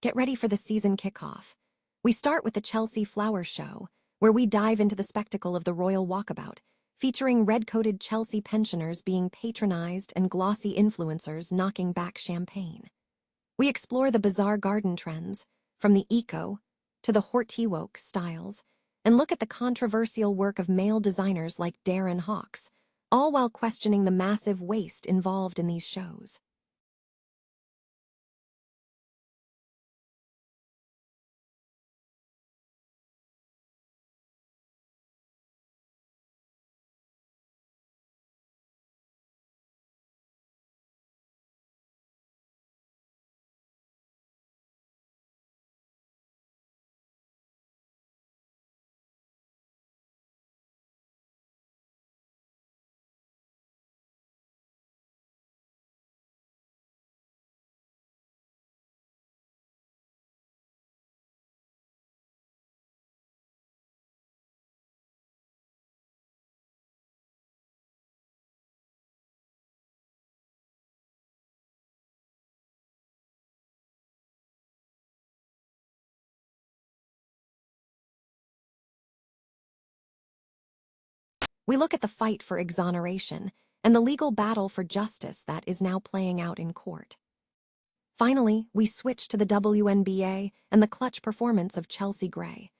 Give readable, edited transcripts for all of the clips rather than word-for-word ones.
Get ready for the season kickoff. We start with the Chelsea Flower Show, where we dive into the spectacle of the Royal Walkabout, featuring red-coated Chelsea pensioners being patronized and glossy influencers knocking back champagne. We explore the bizarre garden trends, from the eco to the horti-woke styles, and look at the controversial work of male designers like Darren Hawks, all while questioning the massive waste involved in these shows. We look at the fight for exoneration and the legal battle for justice that is now playing out in court. Finally, we switch to the WNBA and the clutch performance of Chelsea Gray.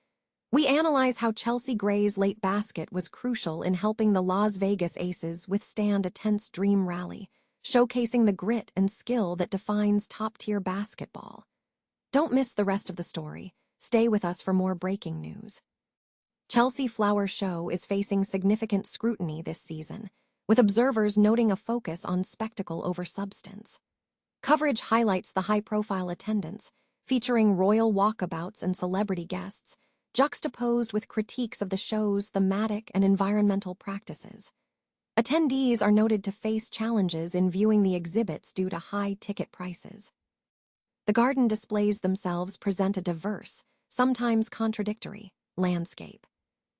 We analyze how Chelsea Gray's late basket was crucial in helping the Las Vegas Aces withstand a tense dream rally, showcasing the grit and skill that defines top-tier basketball. Don't miss the rest of the story. Stay with us for more breaking news. Chelsea Flower Show is facing significant scrutiny this season, with observers noting a focus on spectacle over substance. Coverage highlights the high-profile attendance, featuring royal walkabouts and celebrity guests, juxtaposed with critiques of the show's thematic and environmental practices. Attendees are noted to face challenges in viewing the exhibits due to high ticket prices. The garden displays themselves present a diverse, sometimes contradictory, landscape.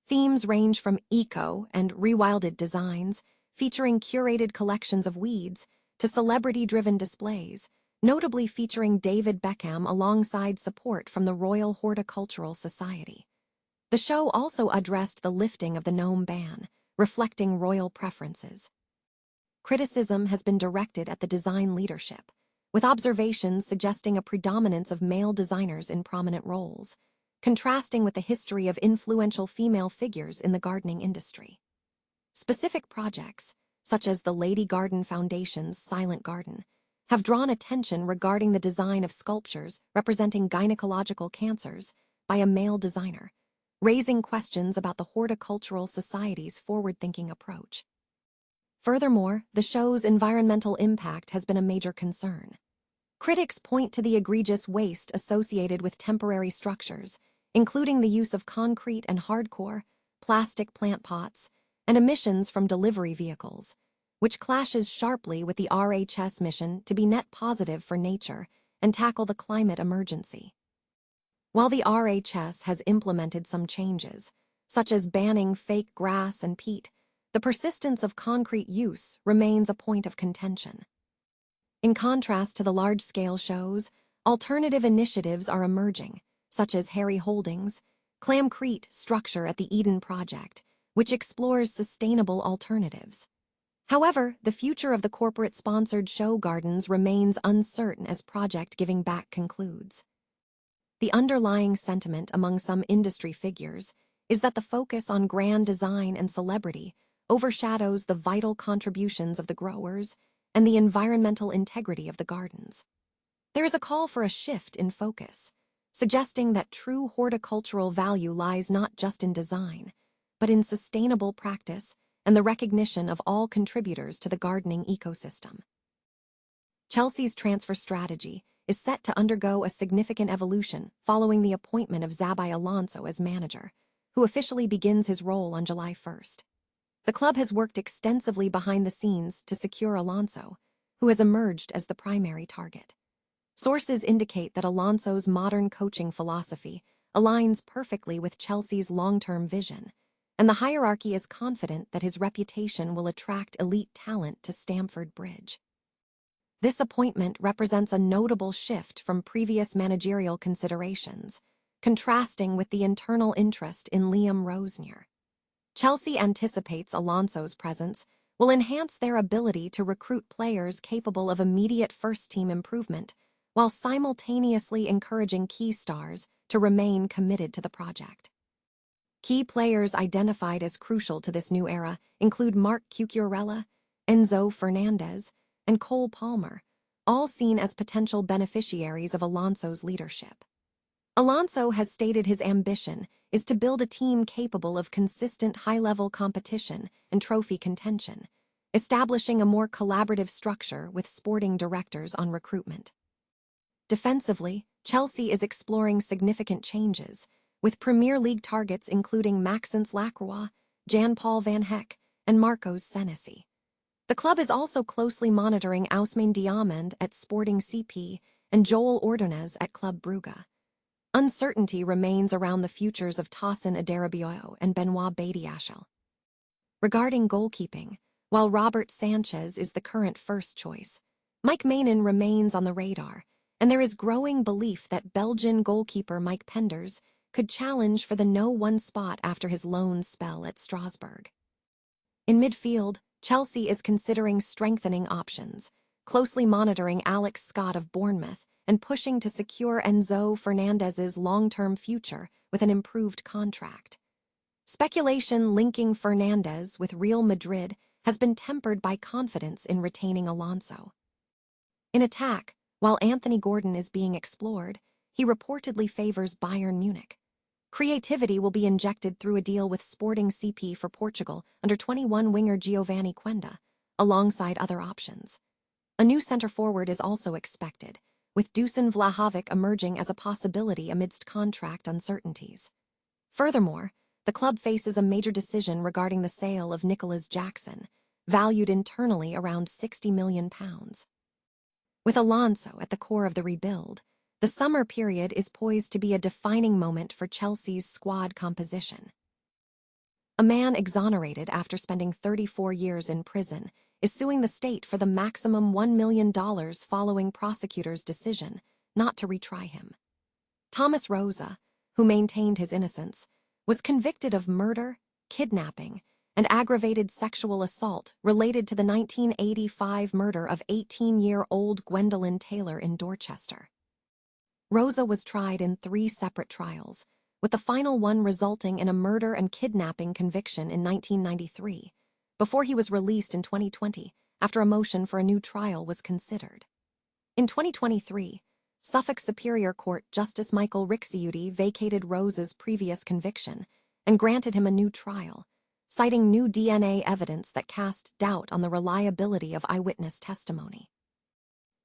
Themes range from eco and rewilded designs, featuring curated collections of weeds, to celebrity-driven displays, notably featuring David Beckham alongside support from the Royal Horticultural Society. The show also addressed the lifting of the gnome ban, reflecting royal preferences. Criticism has been directed at the design leadership, with observations suggesting a predominance of male designers in prominent roles, contrasting with the history of influential female figures in the gardening industry. Specific projects, such as the Lady Garden Foundation's Silent Garden, have drawn attention regarding the design of sculptures representing gynecological cancers by a male designer, raising questions about the Horticultural Society's forward-thinking approach. Furthermore, the show's environmental impact has been a major concern. Critics point to the egregious waste associated with temporary structures, including the use of concrete and hardcore, plastic plant pots, and emissions from delivery vehicles, which clashes sharply with the RHS mission to be net positive for nature and tackle the climate emergency. While the RHS has implemented some changes, such as banning fake grass and peat, the persistence of concrete use remains a point of contention. In contrast to the large-scale shows, alternative initiatives are emerging, such as Harry Holdings' Clamcrete structure at the Eden Project, which explores sustainable alternatives. However, the future of the corporate-sponsored show gardens remains uncertain as Project Giving Back concludes. The underlying sentiment among some industry figures is that the focus on grand design and celebrity overshadows the vital contributions of the growers and the environmental integrity of the gardens. There is a call for a shift in focus, suggesting that true horticultural value lies not just in design, but in sustainable practice and the recognition of all contributors to the gardening ecosystem. Chelsea's transfer strategy is set to undergo a significant evolution following the appointment of Xabi Alonso as manager, who officially begins his role on July 1st. The club has worked extensively behind the scenes to secure Alonso, who has emerged as the primary target. Sources indicate that Alonso's modern coaching philosophy aligns perfectly with Chelsea's long-term vision, and the hierarchy is confident that his reputation will attract elite talent to Stamford Bridge. This appointment represents a notable shift from previous managerial considerations, contrasting with the internal interest in Liam Rosenior. Chelsea anticipates Alonso's presence will enhance their ability to recruit players capable of immediate first-team improvement, while simultaneously encouraging key stars to remain committed to the project. Key players identified as crucial to this new era include Mark Cucurella, Enzo Fernandez, and Cole Palmer, all seen as potential beneficiaries of Alonso's leadership. Alonso has stated his ambition is to build a team capable of consistent high-level competition and trophy contention, establishing a more collaborative structure with sporting directors on recruitment. Defensively, Chelsea is exploring significant changes, with Premier League targets including Maxence Lacroix, Jan-Paul Van Heck, and Marcos Senesi. The club is also closely monitoring Ousmane Diamond at Sporting CP and Joel Ordonez at Club Brugge. Uncertainty remains around the futures of Tosin Adarabioyo and Benoit Badiashile. Regarding goalkeeping, while Robert Sanchez is the current first choice, Mike Maignan remains on the radar, and there is growing belief that Belgian goalkeeper Mike Penders could challenge for the No-1 spot after his loan spell at Strasbourg. In midfield, Chelsea is considering strengthening options, closely monitoring Alex Scott of Bournemouth and pushing to secure Enzo Fernandez's long-term future with an improved contract. Speculation linking Fernandez with Real Madrid has been tempered by confidence in retaining Alonso. In attack, while Anthony Gordon is being explored, he reportedly favors Bayern Munich. Creativity will be injected through a deal with Sporting CP for Portugal under 21 winger Giovanni Quenda, alongside other options. A new centre-forward is also expected, with Dusan Vlahovic emerging as a possibility amidst contract uncertainties. Furthermore, the club faces a major decision regarding the sale of Nicholas Jackson, valued internally around £60 million. With Alonso at the core of the rebuild, the summer period is poised to be a defining moment for Chelsea's squad composition. A man exonerated after spending 34 years in prison is suing the state for the maximum $1 million following prosecutors' decision not to retry him. Thomas Rosa, who maintained his innocence, was convicted of murder, kidnapping, and aggravated sexual assault related to the 1985 murder of 18-year-old Gwendolyn Taylor in Dorchester. Rosa was tried in 3 separate trials, with the final one resulting in a murder and kidnapping conviction in 1993, before he was released in 2020 after a motion for a new trial was considered. In 2023, Suffolk Superior Court Justice Michael Rixiuti vacated Rosa's previous conviction and granted him a new trial, citing new DNA evidence that cast doubt on the reliability of eyewitness testimony.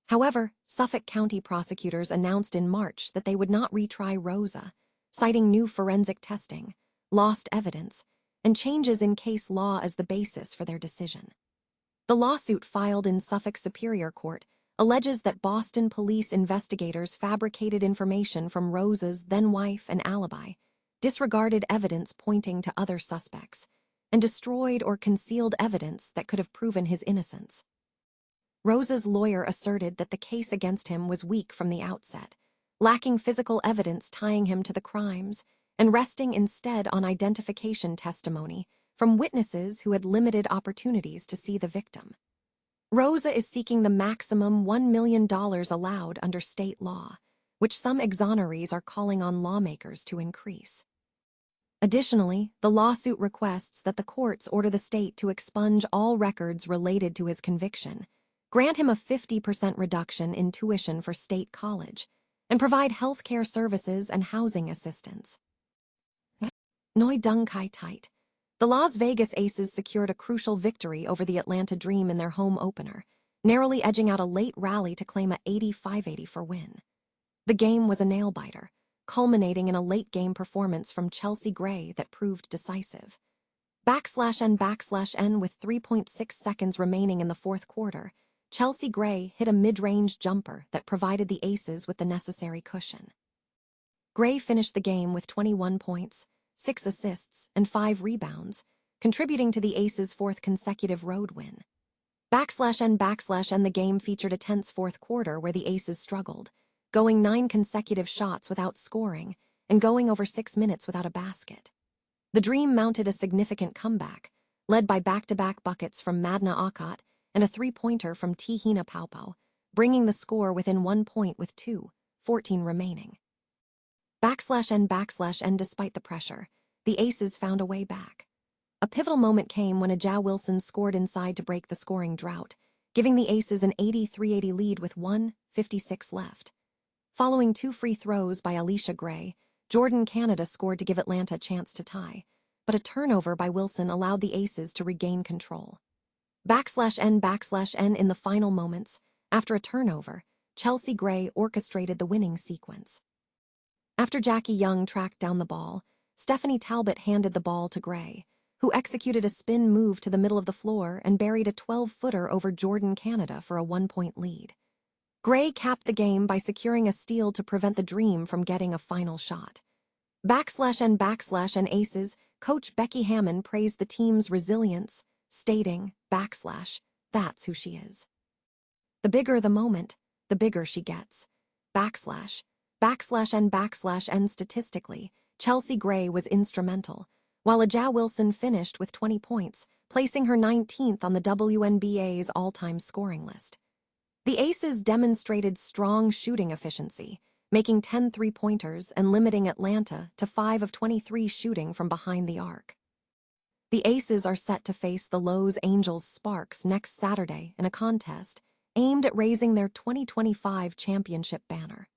However, Suffolk County prosecutors announced in March that they would not retry Rosa, citing new forensic testing, lost evidence, and changes in case law as the basis for their decision. The lawsuit filed in Suffolk Superior Court alleges that Boston police investigators fabricated information from Rosa's then-wife and alibi, disregarded evidence pointing to other suspects, and destroyed or concealed evidence that could have proven his innocence. Rosa's lawyer asserted that the case against him was weak from the outset, lacking physical evidence tying him to the crimes, and resting instead on identification testimony from witnesses who had limited opportunities to see the victim. Rosa is seeking the maximum $1 million allowed under state law, which some exonerees are calling on lawmakers to increase. Additionally, the lawsuit requests that the courts order the state to expunge all records related to his conviction, grant him a 50% reduction in tuition for state college, and provide health care services and housing assistance. Noi Dung Kai Tight. The Las Vegas Aces secured a crucial victory over the Atlanta Dream in their home opener, narrowly edging out a late rally to claim a 85-84 win. The game was a nail-biter, culminating in a late-game performance from Chelsea Gray that proved decisive. /N with 3.6 seconds remaining in the fourth quarter, Chelsea Gray hit a mid-range jumper that provided the Aces with the necessary cushion. Gray finished the game with 21 points, 6 assists, and 5 rebounds, contributing to the Aces' 4th consecutive road win. /N/, the game featured a tense fourth quarter where the Aces struggled, going 9 consecutive shots without scoring and going over 6 minutes without a basket. The Dream mounted a significant comeback, led by back-to-back buckets from Madna Akat and a three-pointer from Tihina Paupau, bringing the score within 1 point with 2:14 remaining. /N/, despite the pressure, the Aces found a way back. A pivotal moment came when Xabi Wilson scored inside to break the scoring drought, giving the Aces an 83-80 lead with 1:56 left. Following 2 free throws by Alicia Gray, Jordan Canada scored to give Atlanta a chance to tie, but a turnover by Wilson allowed the Aces to regain control. /N in the final moments, after a turnover, Chelsea Gray orchestrated the winning sequence. After Jackie Young tracked down the ball, Stephanie Talbot handed the ball to Gray, who executed a spin move to the middle of the floor and buried a 12-footer over Jordan Canada for a 1-point lead. Gray capped the game by securing a steal to prevent the Dream from getting a final shot. /N Aces, coach Becky Hammon praised the team's resilience, stating, "That's who she is. The bigger the moment, the bigger she gets." /N statistically, Chelsea Gray was instrumental, while Xabi Wilson finished with 20 points, placing her 19th on the WNBA's all-time scoring list. The Aces demonstrated strong shooting efficiency, making 10 three-pointers and limiting Atlanta to 5 of 23 shooting from behind the arc. The Aces are set to face the Los Angeles Sparks next Saturday in a contest aimed at raising their 2025 championship banner.